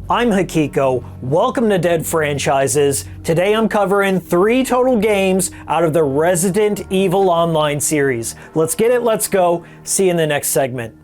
I'm Hikiko, welcome to Dead Franchises. Today I'm covering 3 total games out of the Resident Evil Online series. Let's get it, let's go, see you in the next segment.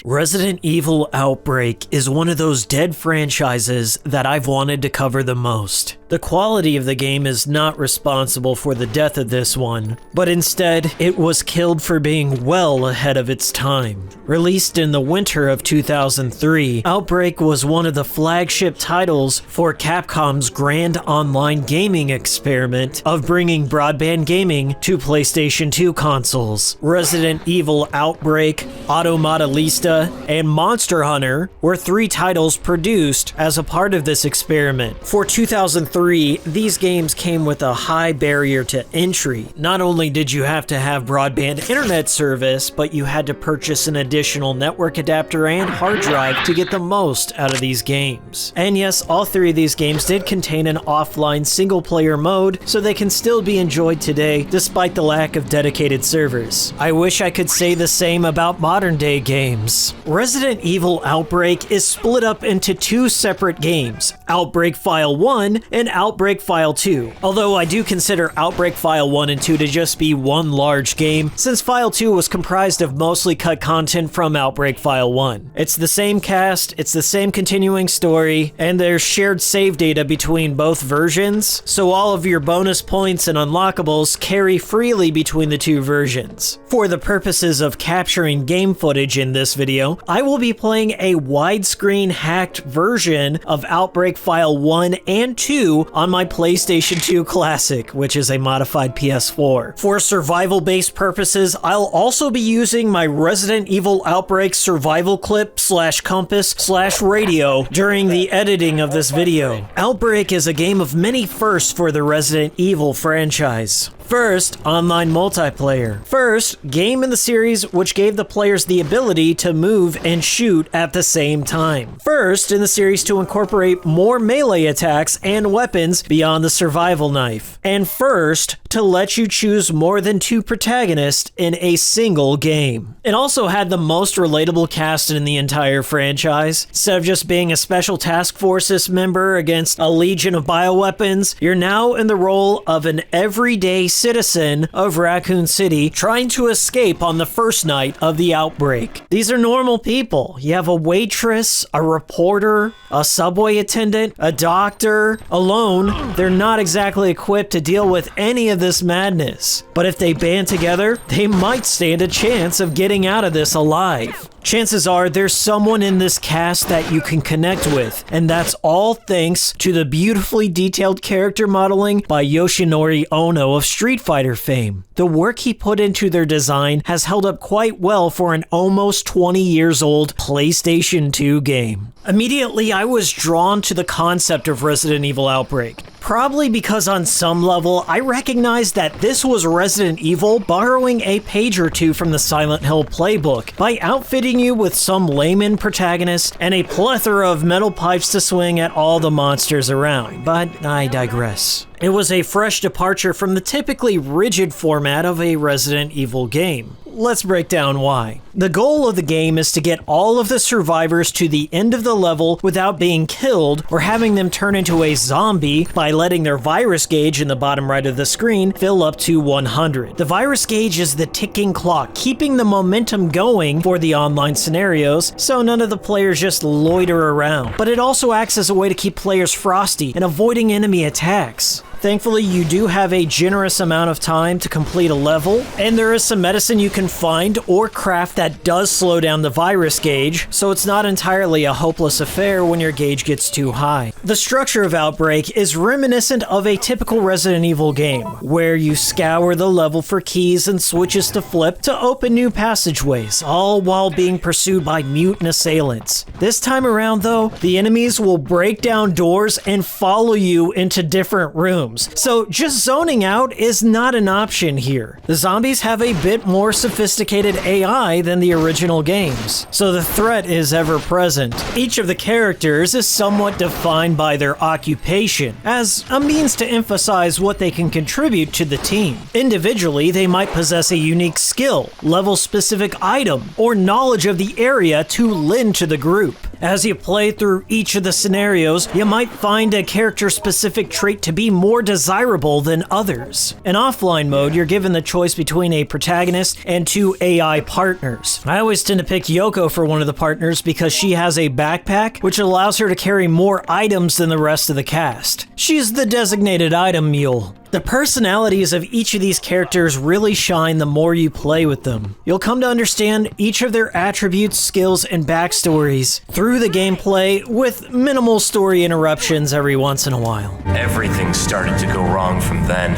Resident Evil Outbreak is one of those Dead franchises that I've wanted to cover the most. The quality of the game is not responsible for the death of this one, but instead, it was killed for being well ahead of its time. Released in the winter of 2003, Outbreak was one of the flagship titles for Capcom's grand online gaming experiment of bringing broadband gaming to PlayStation 2 consoles. Resident Evil Outbreak, Automata Lista, and Monster Hunter were 3 titles produced as a part of this experiment. For 2003, these games came with a high barrier to entry. Not only did you have to have broadband internet service, but you had to purchase an additional network adapter and hard drive to get the most out of these games. And yes, all 3 of these games did contain an offline single-player mode, so they can still be enjoyed today despite the lack of dedicated servers. I wish I could say the same about modern-day games. Resident Evil Outbreak is split up into 2 separate games, Outbreak File 1 and Outbreak File 2, although I do consider Outbreak File 1 and 2 to just be one large game, since File 2 was comprised of mostly cut content from Outbreak File 1. It's the same cast, it's the same continuing story, and there's shared save data between both versions, so all of your bonus points and unlockables carry freely between the 2 versions. For the purposes of capturing game footage in this video, I will be playing a widescreen hacked version of Outbreak File 1 and 2 on my PlayStation 2 Classic, which is a modified PS4. For survival-based purposes, I'll also be using my Resident Evil Outbreak survival clip / compass / radio during the editing of this video. Outbreak is a game of many firsts for the Resident Evil franchise. First, online multiplayer. First, game in the series which gave the players the ability to move and shoot at the same time. First in the series to incorporate more melee attacks and weapons beyond the survival knife. And first to let you choose more than 2 protagonists in a single game. It also had the most relatable cast in the entire franchise. Instead of just being a special task forces member against a legion of bioweapons, you're now in the role of an everyday citizen of Raccoon City trying to escape on the first night of the outbreak. These are normal people. You have a waitress, a reporter, a subway attendant, a doctor. Alone, they're not exactly equipped to deal with any of this madness. But if they band together, they might stand a chance of getting out of this alive. Chances are there's someone in this cast that you can connect with, and that's all thanks to the beautifully detailed character modeling by Yoshinori Ono of Street Fighter fame. The work he put into their design has held up quite well for an almost 20 years old PlayStation 2 game. Immediately, I was drawn to the concept of Resident Evil Outbreak. Probably because on some level, I recognized that this was Resident Evil borrowing a page or 2 from the Silent Hill playbook by outfitting you with some layman protagonist and a plethora of metal pipes to swing at all the monsters around. But I digress. It was a fresh departure from the typically rigid format of a Resident Evil game. Let's break down why. The goal of the game is to get all of the survivors to the end of the level without being killed or having them turn into a zombie by letting their virus gauge in the bottom right of the screen fill up to 100. The virus gauge is the ticking clock, keeping the momentum going for the online scenarios, so none of the players just loiter around. But it also acts as a way to keep players frosty and avoiding enemy attacks. Thankfully, you do have a generous amount of time to complete a level, and there is some medicine you can find or craft that does slow down the virus gauge, so it's not entirely a hopeless affair when your gauge gets too high. The structure of Outbreak is reminiscent of a typical Resident Evil game, where you scour the level for keys and switches to flip to open new passageways, all while being pursued by mutant assailants. This time around, though, the enemies will break down doors and follow you into different rooms. rooms, so just zoning out is not an option here. The zombies have a bit more sophisticated AI than the original games, so the threat is ever present. Each of the characters is somewhat defined by their occupation, as a means to emphasize what they can contribute to the team. Individually, they might possess a unique skill, level-specific item, or knowledge of the area to lend to the group. As you play through each of the scenarios, you might find a character-specific trait to be more desirable than others. In offline mode, you're given the choice between a protagonist and 2 AI partners. I always tend to pick Yoko for one of the partners because she has a backpack, which allows her to carry more items than the rest of the cast. She's the designated item mule. The personalities of each of these characters really shine the more you play with them. You'll come to understand each of their attributes, skills, and backstories through the gameplay, with minimal story interruptions every once in a while. Everything started to go wrong from then.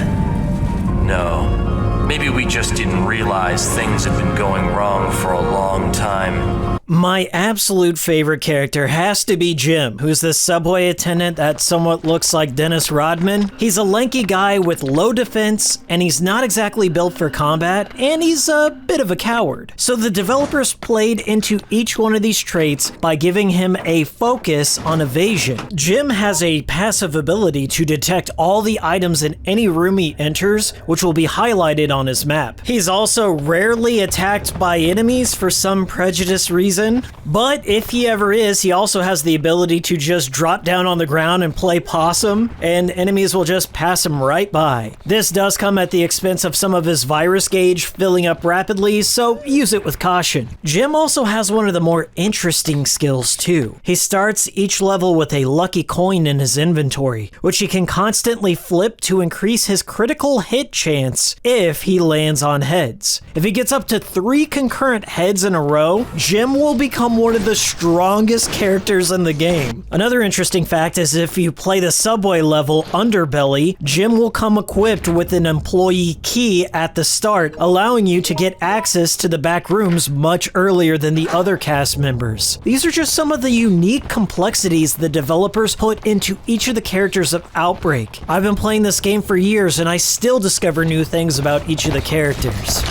No, maybe we just didn't realize things had been going wrong for a long time. My absolute favorite character has to be Jim, who's the subway attendant that somewhat looks like Dennis Rodman. He's a lanky guy with low defense, and he's not exactly built for combat, and he's a bit of a coward. So the developers played into each one of these traits by giving him a focus on evasion. Jim has a passive ability to detect all the items in any room he enters, which will be highlighted on his map. He's also rarely attacked by enemies for some prejudiced reason, but if he ever is, he also has the ability to just drop down on the ground and play possum, and enemies will just pass him right by. This does come at the expense of some of his virus gauge filling up rapidly, so use it with caution. Jim also has one of the more interesting skills too. He starts each level with a lucky coin in his inventory, which he can constantly flip to increase his critical hit chance if he lands on heads. If he gets up to 3 concurrent heads in a row, Jim will become one of the strongest characters in the game. Another interesting fact is if you play the subway level Underbelly, Jim will come equipped with an employee key at the start, allowing you to get access to the back rooms much earlier than the other cast members. These are just some of the unique complexities the developers put into each of the characters of Outbreak. I've been playing this game for years and I still discover new things about each of the characters.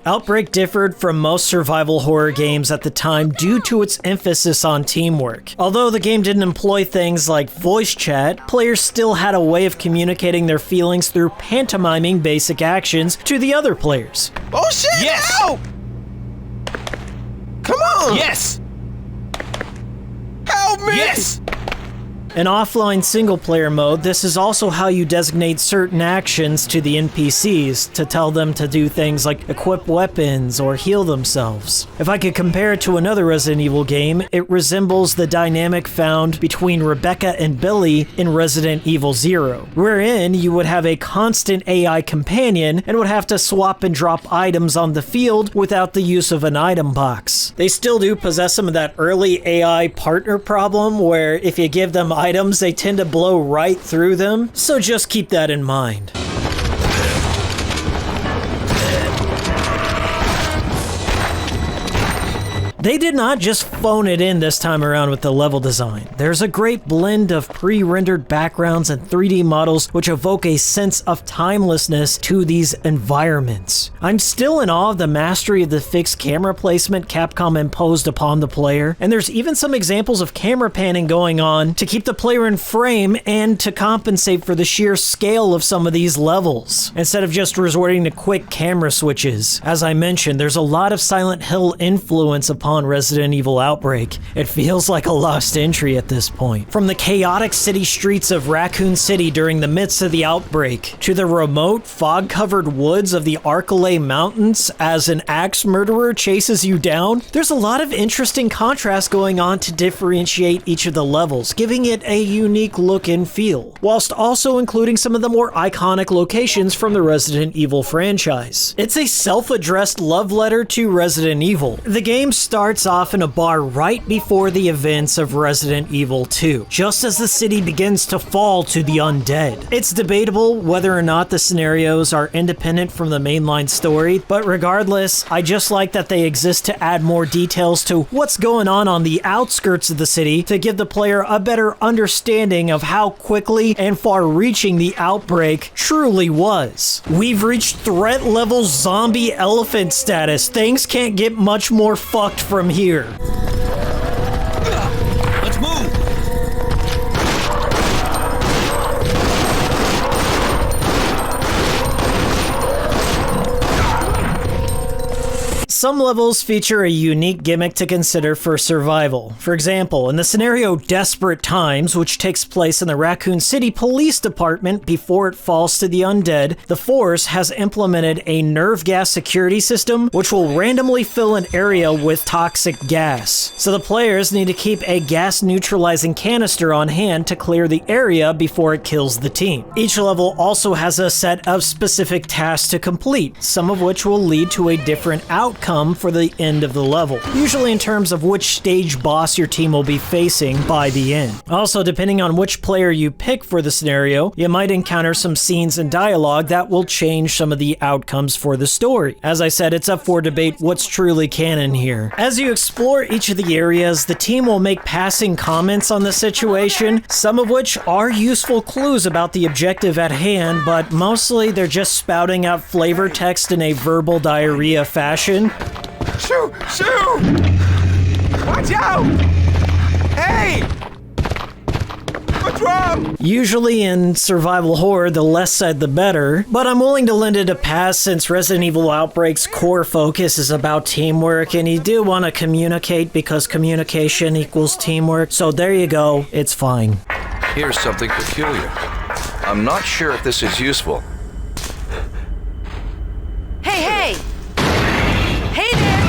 Outbreak differed from most survival horror games at the time due to its emphasis on teamwork. Although the game didn't employ things like voice chat, players still had a way of communicating their feelings through pantomiming basic actions to the other players. Oh shit! Yes! Help! Come on! Yes! Help me! Yes! In offline single-player mode, this is also how you designate certain actions to the NPCs to tell them to do things like equip weapons or heal themselves. If I could compare it to another Resident Evil game, it resembles the dynamic found between Rebecca and Billy in Resident Evil 0, wherein you would have a constant AI companion and would have to swap and drop items on the field without the use of an item box. They still do possess some of that early AI partner problem where if you give them items, they tend to blow right through them, so just keep that in mind. They did not just phone it in this time around with the level design. There's a great blend of pre-rendered backgrounds and 3D models which evoke a sense of timelessness to these environments. I'm still in awe of the mastery of the fixed camera placement Capcom imposed upon the player, and there's even some examples of camera panning going on to keep the player in frame and to compensate for the sheer scale of some of these levels, instead of just resorting to quick camera switches. As I mentioned, there's a lot of Silent Hill influence upon Resident Evil Outbreak. It feels like a lost entry at this point. From the chaotic city streets of Raccoon City during the midst of the outbreak, to the remote, fog-covered woods of the Arcalay Mountains as an axe murderer chases you down, there's a lot of interesting contrast going on to differentiate each of the levels, giving it a unique look and feel, whilst also including some of the more iconic locations from the Resident Evil franchise. It's a self-addressed love letter to Resident Evil. The game starts starts off in a bar right before the events of Resident Evil 2, just as the city begins to fall to the undead. It's debatable whether or not the scenarios are independent from the mainline story, but regardless, I just like that they exist to add more details to what's going on the outskirts of the city to give the player a better understanding of how quickly and far-reaching the outbreak truly was. We've reached threat level zombie elephant status. Things can't get much more fucked from here. Let's move! Some levels feature a unique gimmick to consider for survival. For example, in the scenario Desperate Times, which takes place in the Raccoon City Police Department before it falls to the undead, the Force has implemented a nerve gas security system which will randomly fill an area with toxic gas. So the players need to keep a gas neutralizing canister on hand to clear the area before it kills the team. Each level also has a set of specific tasks to complete, some of which will lead to a different outcome for the end of the level, usually in terms of which stage boss your team will be facing by the end. Also, depending on which player you pick for the scenario, you might encounter some scenes and dialogue that will change some of the outcomes for the story. As I said, it's up for debate what's truly canon here. As you explore each of the areas, the team will make passing comments on the situation, some of which are useful clues about the objective at hand, but mostly they're just spouting out flavor text in a verbal diarrhea fashion. Shoo! Shoo! Watch out! Hey! What's wrong? Usually in survival horror, the less said the better, but I'm willing to lend it a pass since Resident Evil Outbreak's core focus is about teamwork, and you do want to communicate because communication equals teamwork, so there you go, it's fine. Here's something peculiar. I'm not sure if this is useful. Hey! Hey there!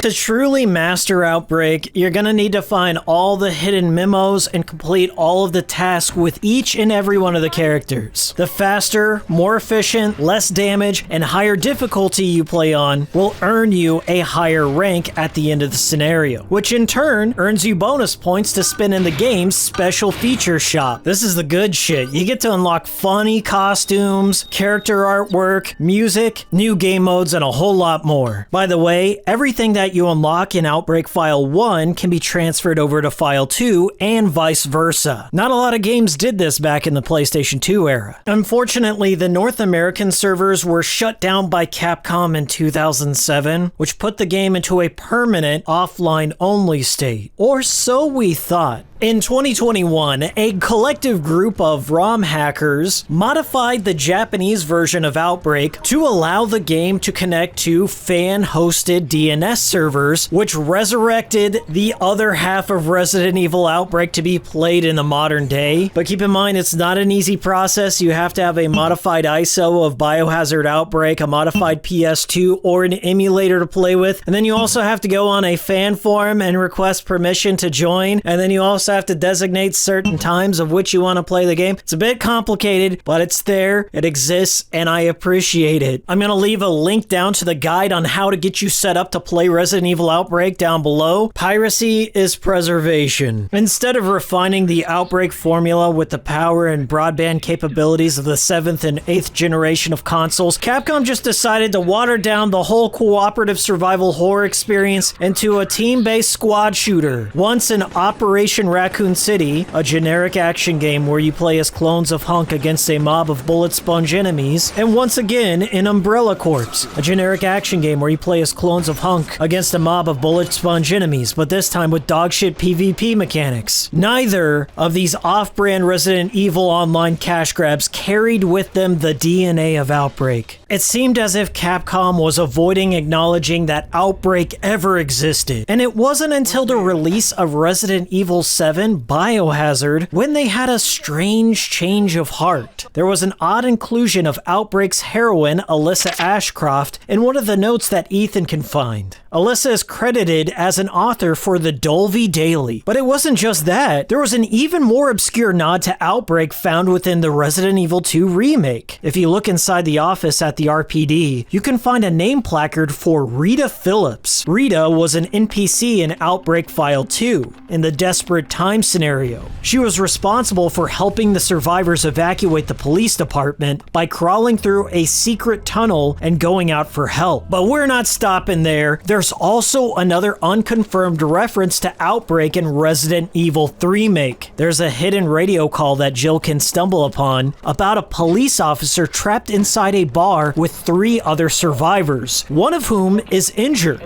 To truly master Outbreak, you're gonna need to find all the hidden memos and complete all of the tasks with each and every one of the characters. The faster, more efficient, less damage, and higher difficulty you play on will earn you a higher rank at the end of the scenario, which in turn earns you bonus points to spend in the game's special feature shop. This is the good shit. You get to unlock funny costumes, character artwork, music, new game modes, and a whole lot more. By the way, everything that you unlock in Outbreak File 1 can be transferred over to File 2 and vice versa. Not a lot of games did this back in the PlayStation 2 era. Unfortunately, the North American servers were shut down by Capcom in 2007, which put the game into a permanent offline-only state. Or so we thought. In 2021, a collective group of ROM hackers modified the Japanese version of Outbreak to allow the game to connect to fan-hosted DNS servers, which resurrected the other half of Resident Evil Outbreak to be played in the modern day. But keep in mind, it's not an easy process. You have to have a modified ISO of Biohazard Outbreak, a modified PS2, or an emulator to play with. And then you also have to go on a fan forum and request permission to join. And then you also have to designate certain times of which you want to play the game. It's a bit complicated, but it's there, it exists, and I appreciate it. I'm going to leave a link down to the guide on how to get you set up to play Resident Evil Outbreak down below. Piracy is preservation. Instead of refining the Outbreak formula with the power and broadband capabilities of the 7th and 8th generation of consoles, Capcom just decided to water down the whole cooperative survival horror experience into a team-based squad shooter. Once in Operation Raccoon City, a generic action game where you play as clones of Hunk against a mob of bullet sponge enemies, and once again in Umbrella Corps, a generic action game where you play as clones of Hunk against a mob of bullet sponge enemies, but this time with dogshit PvP mechanics. Neither of these off-brand Resident Evil Online cash grabs carried with them the DNA of Outbreak. It seemed as if Capcom was avoiding acknowledging that Outbreak ever existed, and it wasn't until the release of Resident Evil 7 Biohazard when they had a strange change of heart. There was an odd inclusion of Outbreak's heroine, Alyssa Ashcroft, in one of the notes that Ethan can find. Alyssa is credited as an author for the Dolby Daily. But it wasn't just that. There was an even more obscure nod to Outbreak found within the Resident Evil 2 remake. If you look inside the office at the RPD, you can find a name placard for Rita Phillips. Rita was an NPC in Outbreak File 2, in the Desperate Times scenario. She was responsible for helping the survivors evacuate the police department by crawling through a secret tunnel and going out for help. But we're not stopping there. There's also another unconfirmed reference to Outbreak in Resident Evil 3 remake. There's a hidden radio call that Jill can stumble upon about a police officer trapped inside a bar with 3 other survivors, one of whom is injured.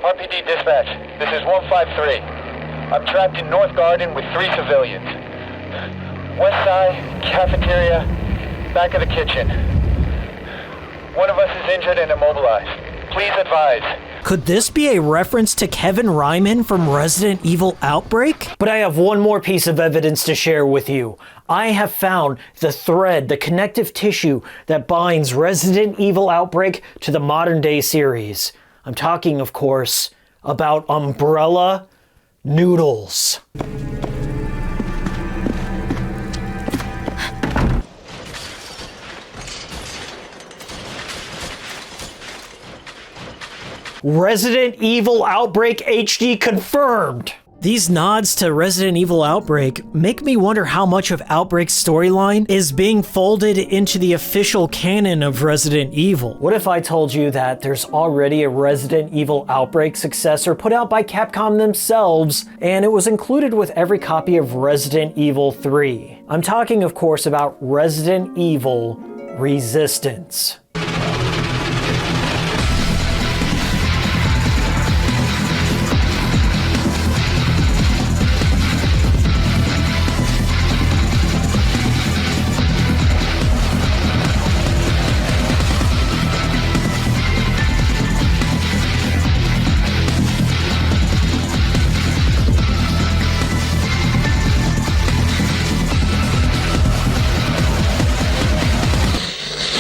RPD dispatch, this is 153. I'm trapped in North Garden with 3 civilians. West side, cafeteria, back of the kitchen. One of us is injured and immobilized. Please advise. Could this be a reference to Kevin Ryman from Resident Evil Outbreak? But I have one more piece of evidence to share with you. I have found the thread, the connective tissue that binds Resident Evil Outbreak to the modern day series. I'm talking, of course, about umbrella noodles. Resident Evil Outbreak HD confirmed! These nods to Resident Evil Outbreak make me wonder how much of Outbreak's storyline is being folded into the official canon of Resident Evil. What if I told you that there's already a Resident Evil Outbreak successor put out by Capcom themselves, and it was included with every copy of Resident Evil 3? I'm talking, of course, about Resident Evil Resistance.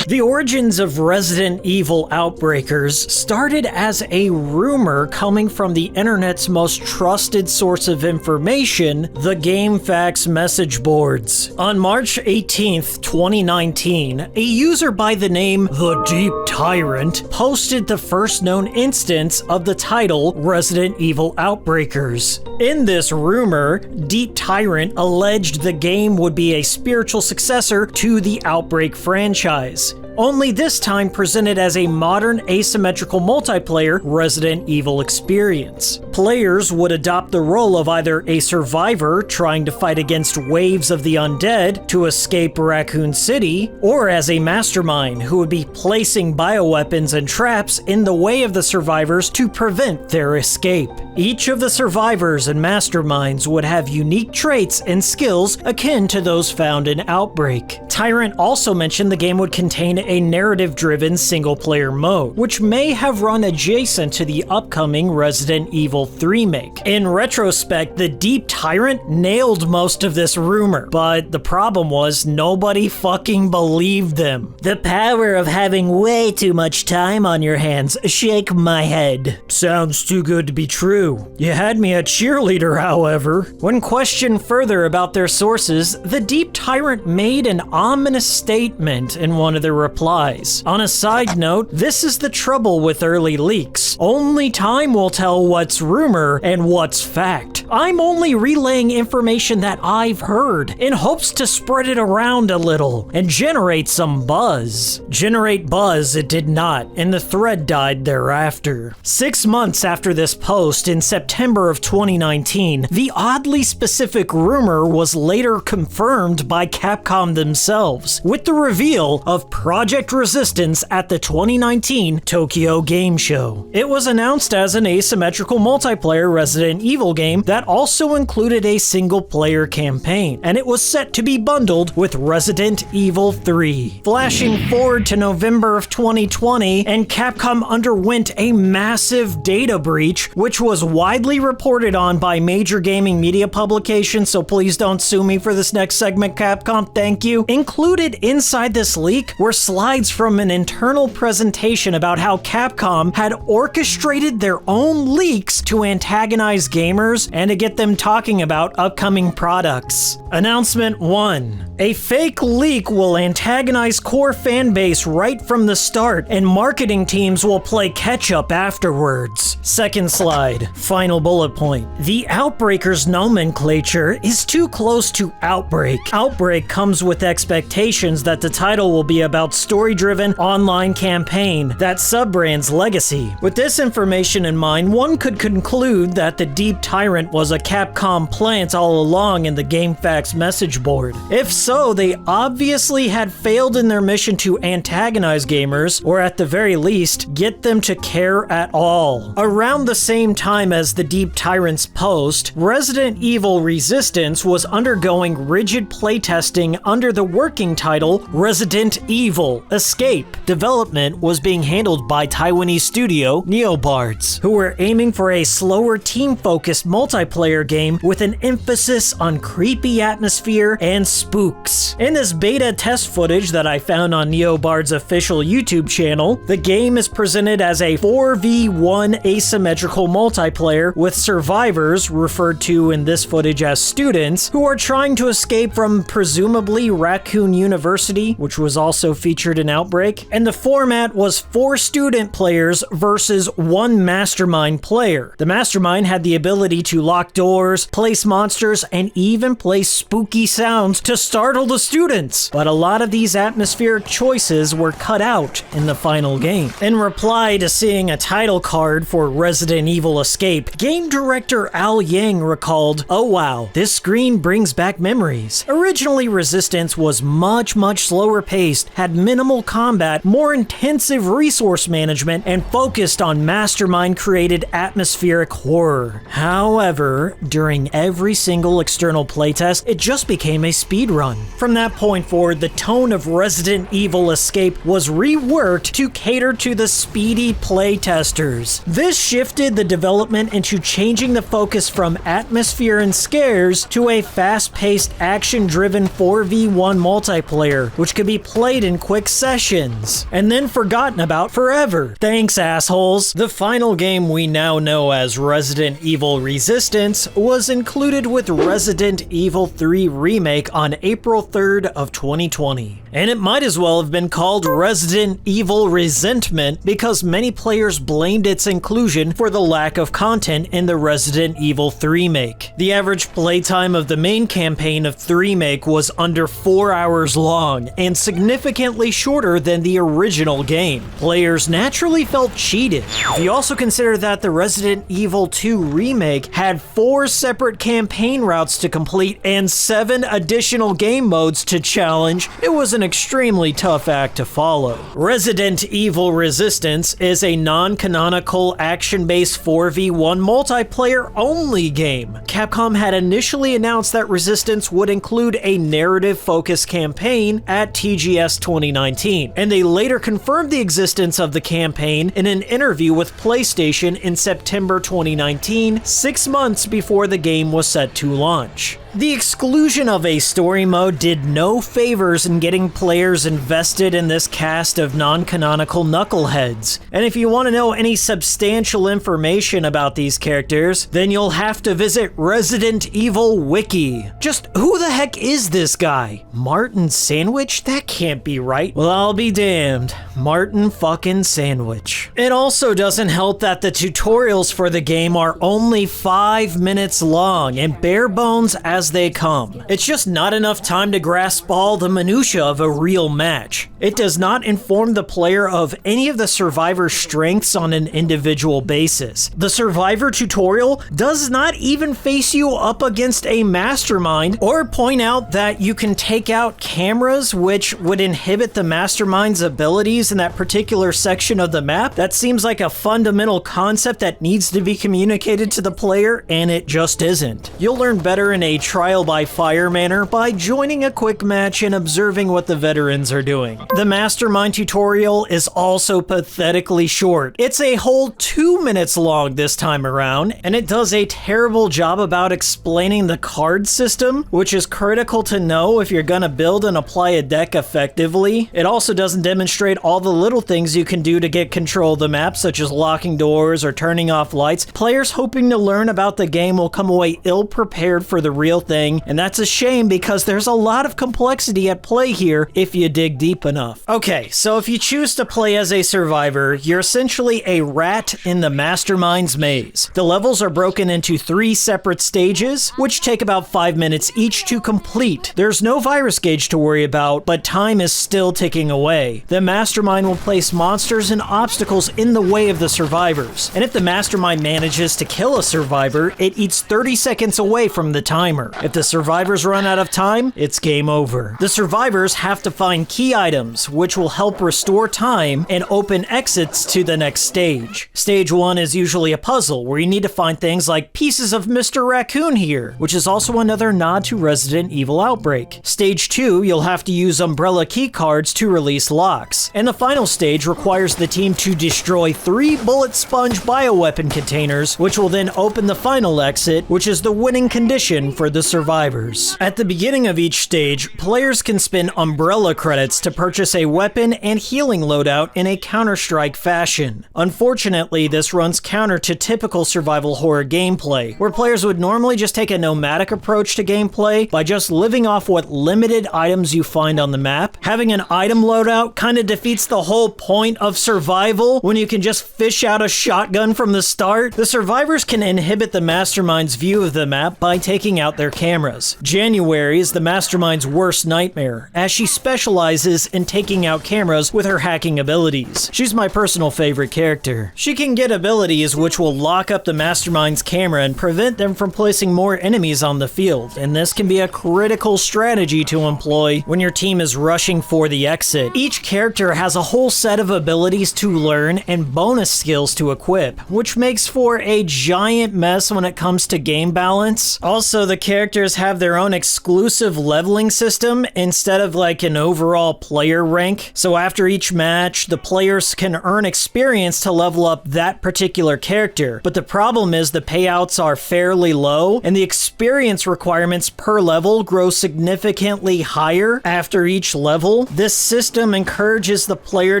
The origins of Resident Evil Outbreakers started as a rumor coming from the internet's most trusted source of information, the GameFAQs message boards. On March 18th, 2019, a user by the name The Deep Tyrant posted the first known instance of the title Resident Evil Outbreakers. In this rumor, Deep Tyrant alleged the game would be a spiritual successor to the Outbreak franchise, only this time presented as a modern asymmetrical multiplayer Resident Evil experience. Players would adopt the role of either a survivor trying to fight against waves of the undead to escape Raccoon City, or as a mastermind who would be placing bioweapons and traps in the way of the survivors to prevent their escape. Each of the survivors and masterminds would have unique traits and skills akin to those found in Outbreak. Tyrant also mentioned the game would contain a narrative-driven single-player mode, which may have run adjacent to the upcoming Resident Evil 3 remake. In retrospect, the Deep Tyrant nailed most of this rumor, but the problem was nobody fucking believed them. The power of having way too much time on your hands. Shake my head. Sounds too good to be true. You had me at cheerleader, however. When questioned further about their sources, the Deep Tyrant made an ominous statement in one of their replies. On a side note, this is the trouble with early leaks. Only time will tell what's rumor and what's fact. I'm only relaying information that I've heard in hopes to spread it around a little and generate some buzz. Generate buzz it did not, and the thread died thereafter. 6 months after this post, in September of 2019, the oddly specific rumor was later confirmed by Capcom themselves, with the reveal of Project Resistance at the 2019 Tokyo Game Show. It was announced as an asymmetrical multiplayer Resident Evil game that also included a single-player campaign, and it was set to be bundled with Resident Evil 3. Flashing forward to November of 2020, and Capcom underwent a massive data breach, which was widely reported on by major gaming media publications, so please don't sue me for this next segment, Capcom, thank you. Included inside this leak were slides from an internal presentation about how Capcom had orchestrated their own leaks to antagonize gamers and to get them talking about upcoming products. Announcement 1. A fake leak will antagonize core fanbase right from the start, and marketing teams will play catch-up afterwards. Second slide. Final bullet point. The Outbreakers nomenclature is too close to Outbreak. Outbreak comes with expectations that the title will be about story-driven online campaign, that sub-brand's legacy. With this information in mind, one could conclude that the Deep Tyrant was a Capcom plant all along in the GameFAQs message board. If so, they obviously had failed in their mission to antagonize gamers, or at the very least, get them to care at all. Around the same time as the Deep Tyrant's post, Resident Evil Resistance was undergoing rigid playtesting under the working title Resident Evil Escape. Development was being handled by Taiwanese studio Neobards, who were aiming for a slower team-focused multiplayer game with an emphasis on creepy atmosphere and spooks. In this beta test footage that I found on Neobard's official YouTube channel, the game is presented as a 4v1 asymmetrical multiplayer with survivors, referred to in this footage as students, who are trying to escape from presumably Raccoon University, which was also featured in Outbreak, and the format was 4 student players versus 1 mastermind player. The mastermind had the ability to lock doors, place monsters, and even play spooky sounds to startle the students, but a lot of these atmospheric choices were cut out in the final game. In reply to seeing a title card for Resident Evil Escape, game director Al Yang recalled, "Oh wow, this screen brings back memories. Originally Resistance was much slower paced, had minimal combat, more intensive resource management, and focused on mastermind created atmospheric horror. However, during every single external playtest, it just became a speedrun. From that point forward, the tone of Resident Evil Escape was reworked to cater to the speedy playtesters. This shifted the development into changing the focus from atmosphere and scares to a fast-paced, action-driven 4v1 multiplayer, which could be played in quick sessions, and then forgotten about forever. Thanks, assholes." The final game we now know as Resident Evil Resistance was included with Resident Evil 3 Remake on April 3rd of 2020. And it might as well have been called Resident Evil Resentment because many players blamed its inclusion for the lack of content in the Resident Evil 3 Remake. The average playtime of the main campaign of 3 Remake was under 4 hours long and significantly shorter than the original game. Players naturally felt cheated. If you also consider that the Resident Evil 2 Remake had 4 separate campaign routes to complete and 7 additional game modes to challenge, it was an extremely tough act to follow. Resident Evil Resistance is a non-canonical action-based 4v1 multiplayer-only game. Capcom had initially announced that Resistance would include a narrative-focused campaign at TGS 2019, and they later confirmed the existence of the campaign in an interview with PlayStation in September 2019, 6 months before the game was set to launch. The exclusion of a story mode did no favors in getting players invested in this cast of non-canonical knuckleheads. And if you want to know any substantial information about these characters, then you'll have to visit Resident Evil Wiki. Just who the heck is this guy? Martin Sandwich? That can't be right. Well, I'll be damned. Martin fucking Sandwich. It also doesn't help that the tutorials for the game are only 5 minutes long and bare bones as they come. It's just not enough time to grasp all the minutia of a real match. It does not inform the player of any of the survivor's strengths on an individual basis. The survivor tutorial does not even face you up against a mastermind or point out that you can take out cameras, which would inhibit the mastermind's abilities in that particular section of the map. That seems like a fundamental concept that needs to be communicated to the player, and it just isn't. You'll learn better in a trial by fire manner by joining a quick match and observing what the veterans are doing. The Mastermind tutorial is also pathetically short. It's a whole 2 minutes long this time around, and it does a terrible job about explaining the card system, which is critical to know if you're gonna build and apply a deck effectively. It also doesn't demonstrate all the little things you can do to get control of the map, such as locking doors or turning off lights. Players hoping to learn about the game will come away ill-prepared for the real thing, and that's a shame because there's a lot of complexity at play here if you dig deep enough. Okay, so if you choose to play as a survivor, you're essentially a rat in the Mastermind's maze. The levels are broken into 3 separate stages, which take about 5 minutes each to complete. There's no virus gauge to worry about, but time is still ticking away. The Mastermind will place monsters and obstacles in the way of the survivors, and if the Mastermind manages to kill a survivor, it eats 30 seconds away from the timer. If the survivors run out of time, it's game over. The survivors have to find key items, which will help restore time and open exits to the next stage. Stage 1 is usually a puzzle, where you need to find things like pieces of Mr. Raccoon here, which is also another nod to Resident Evil Outbreak. Stage 2, you'll have to use umbrella key cards to release locks. And the final stage requires the team to destroy 3 bullet sponge bioweapon containers, which will then open the final exit, which is the winning condition for the survivors. At the beginning of each stage, players can spend umbrella credits to purchase a weapon and healing loadout in a Counter-Strike fashion. Unfortunately, this runs counter to typical survival horror gameplay, where players would normally just take a nomadic approach to gameplay by just living off what limited items you find on the map. Having an item loadout kind of defeats the whole point of survival when you can just fish out a shotgun from the start. The survivors can inhibit the Mastermind's view of the map by taking out their cameras. January is the Mastermind's worst nightmare, as she specializes in taking out cameras with her hacking abilities. She's my personal favorite character. She can get abilities which will lock up the Mastermind's camera and prevent them from placing more enemies on the field, and this can be a critical strategy to employ when your team is rushing for the exit. Each character has a whole set of abilities to learn and bonus skills to equip, which makes for a giant mess when it comes to game balance. Also, the characters have their own exclusive leveling system instead of like an overall player rank. So after each match, the players can earn experience to level up that particular character. But the problem is the payouts are fairly low, and the experience requirements per level grow significantly higher after each level. This system encourages the player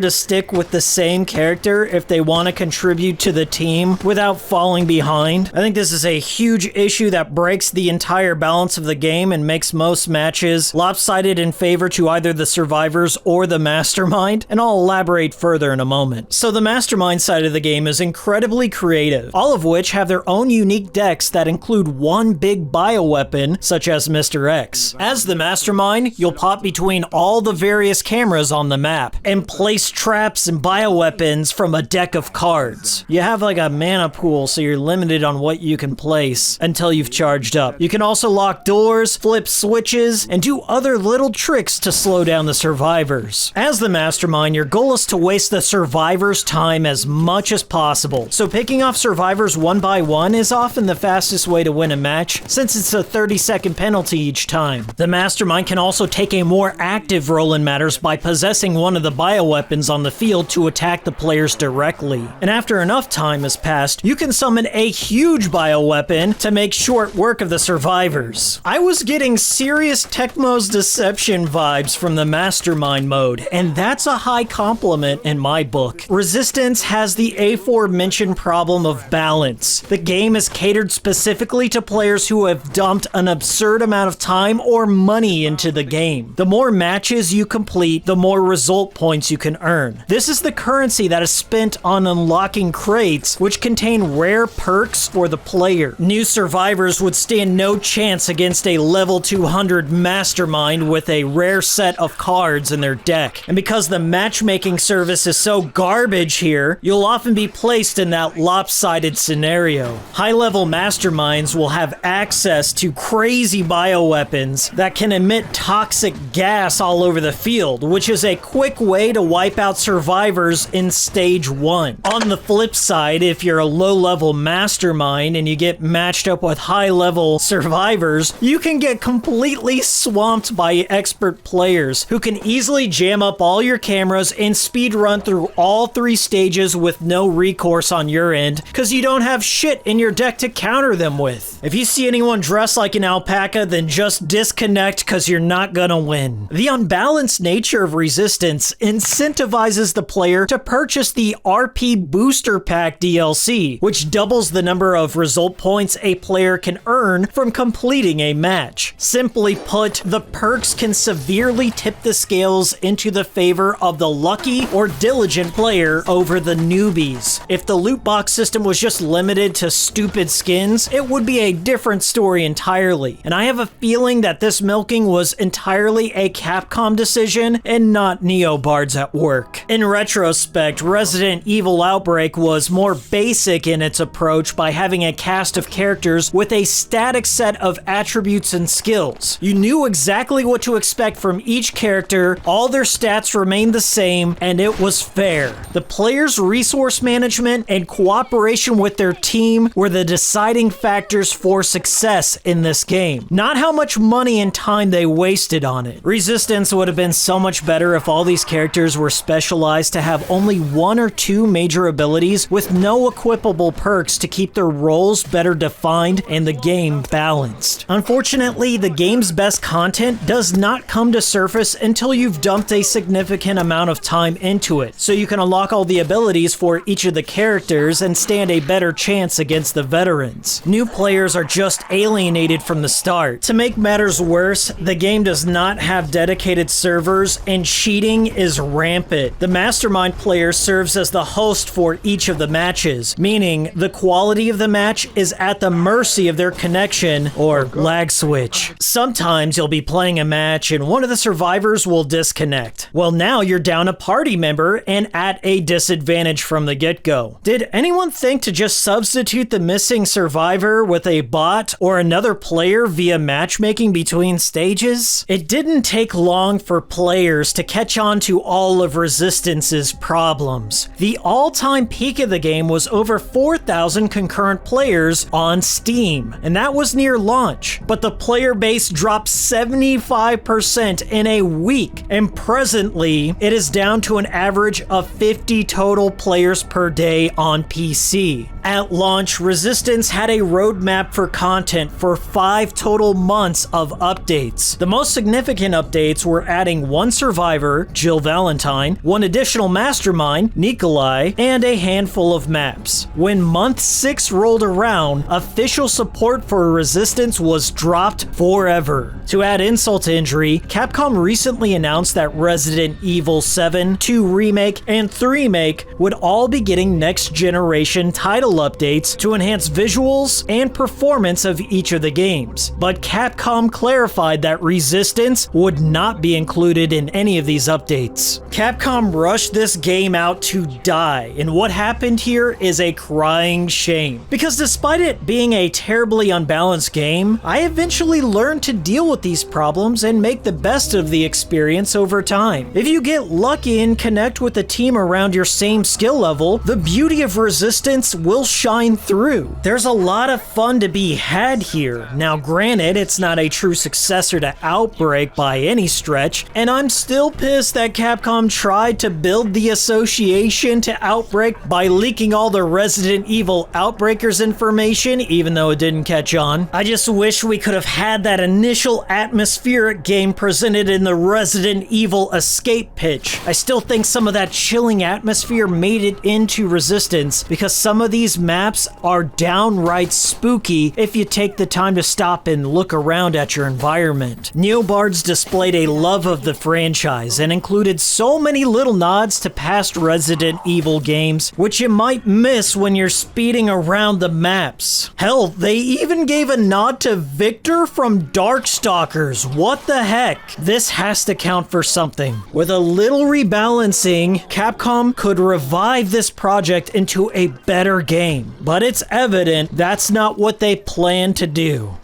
to stick with the same character if they want to contribute to the team without falling behind. I think this is a huge issue that breaks the entire balance of the game and makes most matches lopsided in favor to either the survivors or the Mastermind, and I'll elaborate further in a moment. So the Mastermind side of the game is incredibly creative, all of which have their own unique decks that include one big bioweapon, such as Mr. X. As the Mastermind, you'll pop between all the various cameras on the map and place traps and bioweapons from a deck of cards. You have like a mana pool, so you're limited on what you can place until you've charged up. You can also lock doors, flip switches, and do other little tricks to slow down the survivors. As the Mastermind, your goal is to waste the survivors' time as much as possible. So picking off survivors one by one is often the fastest way to win a match, since it's a 30-second penalty each time. The Mastermind can also take a more active role in matters by possessing one of the bioweapons on the field to attack the players directly. And after enough time has passed, you can summon a huge bioweapon to make short work of the survivors. I was getting serious Tecmo's Deception vibes from the Mastermind mode, and that's a high compliment in my book. Resistance has the aforementioned problem of balance. The game is catered specifically to players who have dumped an absurd amount of time or money into the game. The more matches you complete, the more result points you can earn. This is the currency that is spent on unlocking crates, which contain rare perks for the player. New survivors would stand no chance against a level 200 Mastermind with a rare set of cards in their deck. And because the matchmaking service is so garbage here, you'll often be placed in that lopsided scenario. High-level Masterminds will have access to crazy bioweapons that can emit toxic gas all over the field, which is a quick way to wipe out survivors in stage 1. On the flip side, if you're a low-level Mastermind and you get matched up with high-level survivors, survivors, you can get completely swamped by expert players who can easily jam up all your cameras and speed run through all 3 stages with no recourse on your end because you don't have shit in your deck to counter them with. If you see anyone dressed like an alpaca, then just disconnect because you're not gonna win. The unbalanced nature of Resistance incentivizes the player to purchase the RP Booster Pack DLC, which doubles the number of result points a player can earn from completing a match. Simply put, the perks can severely tip the scales into the favor of the lucky or diligent player over the newbies. If the loot box system was just limited to stupid skins, it would be a different story entirely. And I have a feeling that this milking was entirely a Capcom decision and not Neobard's at work. In retrospect, Resident Evil Outbreak was more basic in its approach by having a cast of characters with a static set of attributes and skills. You knew exactly what to expect from each character, all their stats remained the same, and it was fair. The player's resource management and cooperation with their team were the deciding factors for success in this game, not how much money and time they wasted on it. Resistance would have been so much better if all these characters were specialized to have only 1 or 2 major abilities with no equipable perks to keep their roles better defined and the game balanced. Unfortunately, the game's best content does not come to surface until you've dumped a significant amount of time into it, so you can unlock all the abilities for each of the characters and stand a better chance against the veterans. New players are just alienated from the start. To make matters worse, the game does not have dedicated servers and cheating is rampant. The Mastermind player serves as the host for each of the matches, meaning the quality of the match is at the mercy of their connection or lag switch. Sometimes you'll be playing a match and one of the survivors will disconnect. Well, now you're down a party member and at a disadvantage from the get-go. Did anyone think to just substitute the missing survivor with a bot or another player via matchmaking between stages? It didn't take long for players to catch on to all of Resistance's problems. The all-time peak of the game was over 4,000 concurrent players on Steam, and that was near launch, but the player base dropped 75% in a week, and presently it is down to an average of 50 total players per day on PC. At launch, Resistance had a roadmap for content for 5 total months of updates. The most significant updates were adding 1 survivor, Jill Valentine, 1 additional mastermind, Nikolai, and a handful of maps. When month 6 rolled around, official support for Resistance was dropped forever. To add insult to injury, Capcom recently announced that Resident Evil 7, 2 Remake, and 3 Remake would all be getting next-generation title updates to enhance visuals and performance of each of the games. But Capcom clarified that Resistance would not be included in any of these updates. Capcom rushed this game out to die, and what happened here is a crying shame. Because despite it being a terribly unbalanced game, I eventually learned to deal with these problems and make the best of the experience over time. If you get lucky and connect with a team around your same skill level, the beauty of Resistance will shine through. There's a lot of fun to be had here. Now granted, it's not a true successor to Outbreak by any stretch, and I'm still pissed that Capcom tried to build the association to Outbreak by leaking all the Resident Evil Outbreakers information, even though it didn't catch on. I just wish we could have had that initial atmospheric game presented in the Resident Evil Escape pitch. I still think some of that chilling atmosphere made it into Resistance because some of these maps are downright spooky if you take the time to stop and look around at your environment. Neobards displayed a love of the franchise and included so many little nods to past Resident Evil games, which you might miss when you're speeding around the maps. Hell, they even gave a nod to Victor from Darkstalkers. What the heck? This has to count for something. With a little rebalancing, Capcom could revive this project into a better game, but it's evident that's not what they plan to do.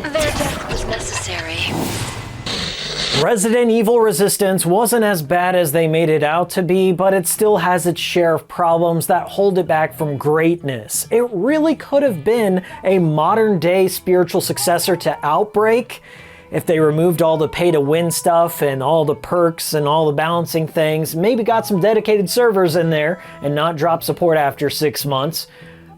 Their death was necessary. Resident Evil Resistance wasn't as bad as they made it out to be, but it still has its share of problems that hold it back from greatness. It really could have been a modern-day spiritual successor to Outbreak if they removed all the pay-to-win stuff and all the perks and all the balancing things, maybe got some dedicated servers in there and not drop support after 6 months.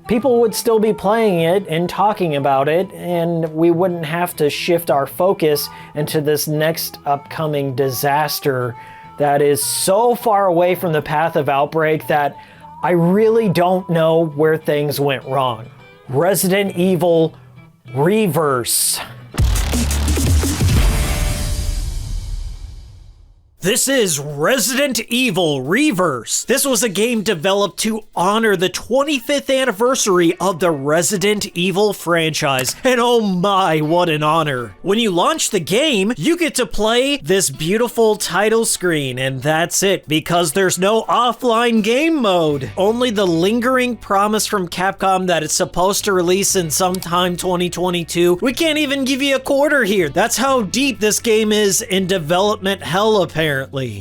People would still be playing it and talking about it, and we wouldn't have to shift our focus into this next upcoming disaster that is so far away from the path of Outbreak that I really don't know where things went wrong. Resident Evil Reverse. This is Resident Evil Reverse. This was a game developed to honor the 25th anniversary of the Resident Evil franchise. And oh my, what an honor. When you launch the game, you get to play this beautiful title screen, and that's it, because there's no offline game mode. Only the lingering promise from Capcom that it's supposed to release in sometime 2022. We can't even give you a quarter here. That's how deep this game is in development hell, apparently.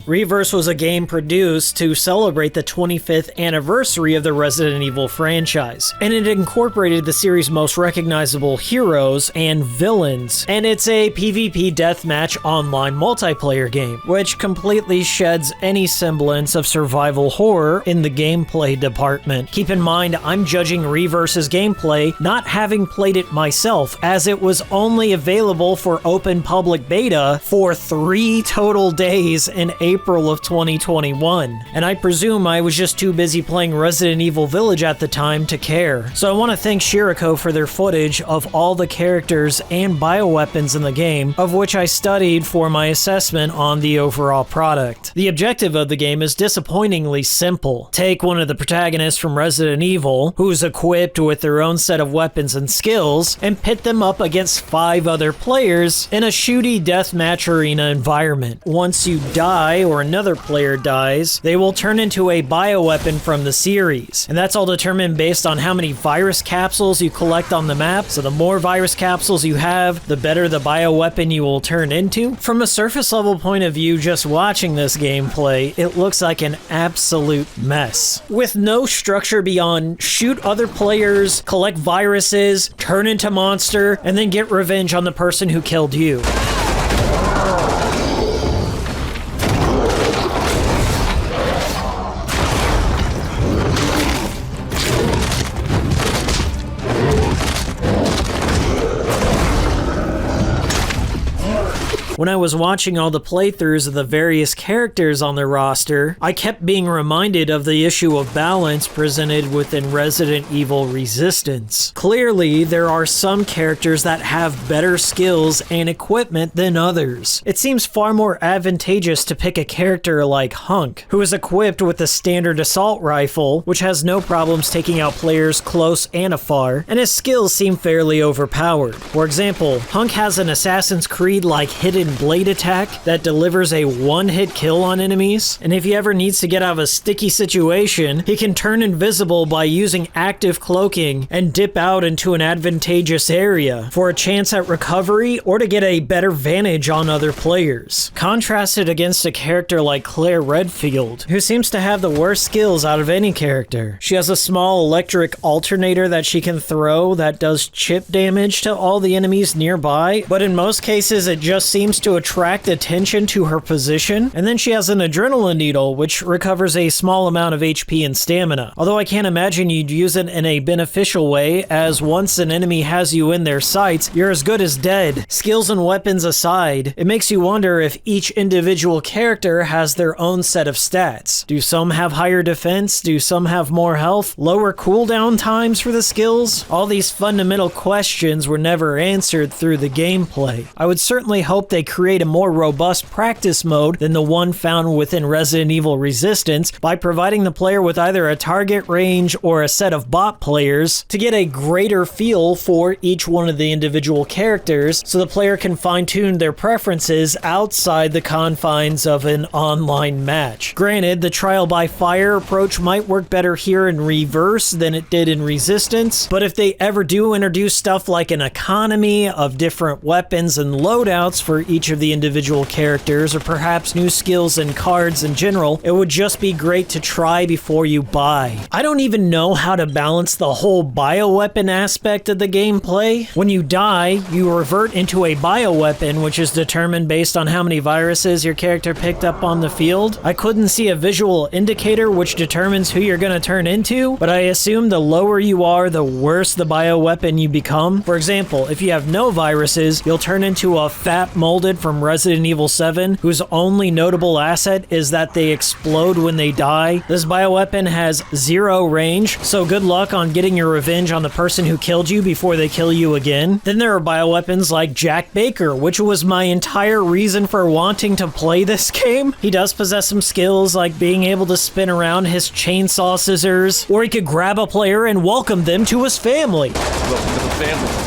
Reverse was a game produced to celebrate the 25th anniversary of the Resident Evil franchise, and it incorporated the series' most recognizable heroes and villains, and it's a PvP deathmatch online multiplayer game, which completely sheds any semblance of survival horror in the gameplay department. Keep in mind, I'm judging Reverse's gameplay not having played it myself, as it was only available for open public beta for 3 total days in April of 2021, and I presume I was just too busy playing Resident Evil Village at the time to care. So I want to thank Shirrako for their footage of all the characters and bioweapons in the game, of which I studied for my assessment on the overall product. The objective of the game is disappointingly simple. Take one of the protagonists from Resident Evil, who's equipped with their own set of weapons and skills, and pit them up against 5 other players in a shooty deathmatch arena environment. Once you die or another player dies, they will turn into a bioweapon from the series. And that's all determined based on how many virus capsules you collect on the map. So the more virus capsules you have, the better the bioweapon you will turn into. From a surface level point of view, just watching this gameplay, it looks like an absolute mess. With no structure beyond shoot other players, collect viruses, turn into monster, and then get revenge on the person who killed you. When I was watching all the playthroughs of the various characters on their roster, I kept being reminded of the issue of balance presented within Resident Evil Resistance. Clearly, there are some characters that have better skills and equipment than others. It seems far more advantageous to pick a character like Hunk, who is equipped with a standard assault rifle, which has no problems taking out players close and afar, and his skills seem fairly overpowered. For example, Hunk has an Assassin's Creed-like hidden blade attack that delivers a one-hit kill on enemies, and if he ever needs to get out of a sticky situation, he can turn invisible by using active cloaking and dip out into an advantageous area for a chance at recovery or to get a better vantage on other players. Contrasted against a character like Claire Redfield, who seems to have the worst skills out of any character. She has a small electric alternator that she can throw that does chip damage to all the enemies nearby, but in most cases it just seems to attract attention to her position. And then she has an adrenaline needle, which recovers a small amount of HP and stamina. Although I can't imagine you'd use it in a beneficial way, as once an enemy has you in their sights, you're as good as dead. Skills and weapons aside, it makes you wonder if each individual character has their own set of stats. Do some have higher defense? Do some have more health? Lower cooldown times for the skills? All these fundamental questions were never answered through the gameplay. I would certainly hope they create a more robust practice mode than the one found within Resident Evil Resistance by providing the player with either a target range or a set of bot players to get a greater feel for each one of the individual characters, so the player can fine-tune their preferences outside the confines of an online match. Granted, the trial by fire approach might work better here in Reverse than it did in Resistance, but if they ever do introduce stuff like an economy of different weapons and loadouts for each each of the individual characters, or perhaps new skills and cards in general, it would just be great to try before you buy. I don't even know how to balance the whole bioweapon aspect of the gameplay. When you die, you revert into a bioweapon, which is determined based on how many viruses your character picked up on the field. I couldn't see a visual indicator which determines who you're gonna turn into, but I assume the lower you are, the worse the bioweapon you become. For example, if you have no viruses, you'll turn into a fat molded from Resident Evil 7, whose only notable asset is that they explode when they die. This bioweapon has 0 range, so good luck on getting your revenge on the person who killed you before they kill you again. Then there are bioweapons like Jack Baker, which was my entire reason for wanting to play this game. He does possess some skills like being able to spin around his chainsaw scissors, or he could grab a player and welcome them to his family. Welcome to the family.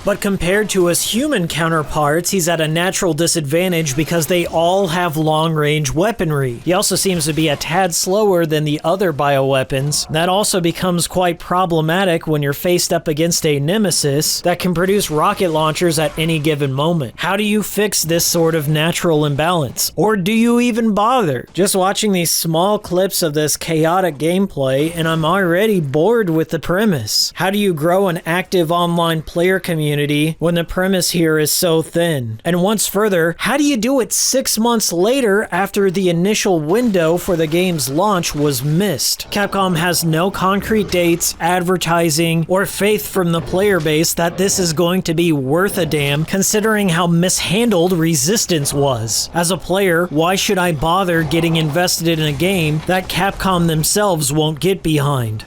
But compared to his human counterparts, he's at a natural disadvantage because they all have long-range weaponry. He also seems to be a tad slower than the other bioweapons. That also becomes quite problematic when you're faced up against a nemesis that can produce rocket launchers at any given moment. How do you fix this sort of natural imbalance? Or do you even bother? Just watching these small clips of this chaotic gameplay, and I'm already bored with the premise. How do you grow an active online player community when the premise here is so thin? And once further, how do you do it 6 months later after the initial window for the game's launch was missed? Capcom has no concrete dates, advertising, or faith from the player base that this is going to be worth a damn, considering how mishandled Resistance was. As a player, why should I bother getting invested in a game that Capcom themselves won't get behind?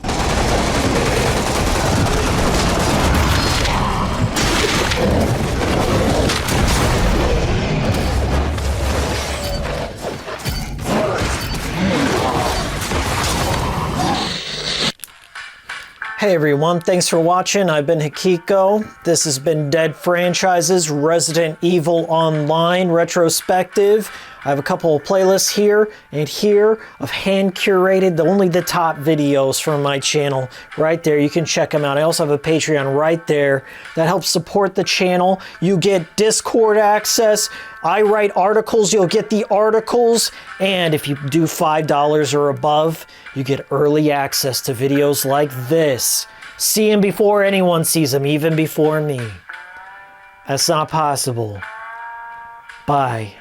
Hey everyone, thanks for watching. I've been Hikiko. This has been Dead Franchises Resident Evil Online Retrospective. I have a couple of playlists here and here of hand-curated, only the top videos from my channel right there. You can check them out. I also have a Patreon right there that helps support the channel. You get Discord access. I write articles, you'll get the articles. And if you do $5 or above, you get early access to videos like this. See them before anyone sees them, even before me. That's not possible. Bye.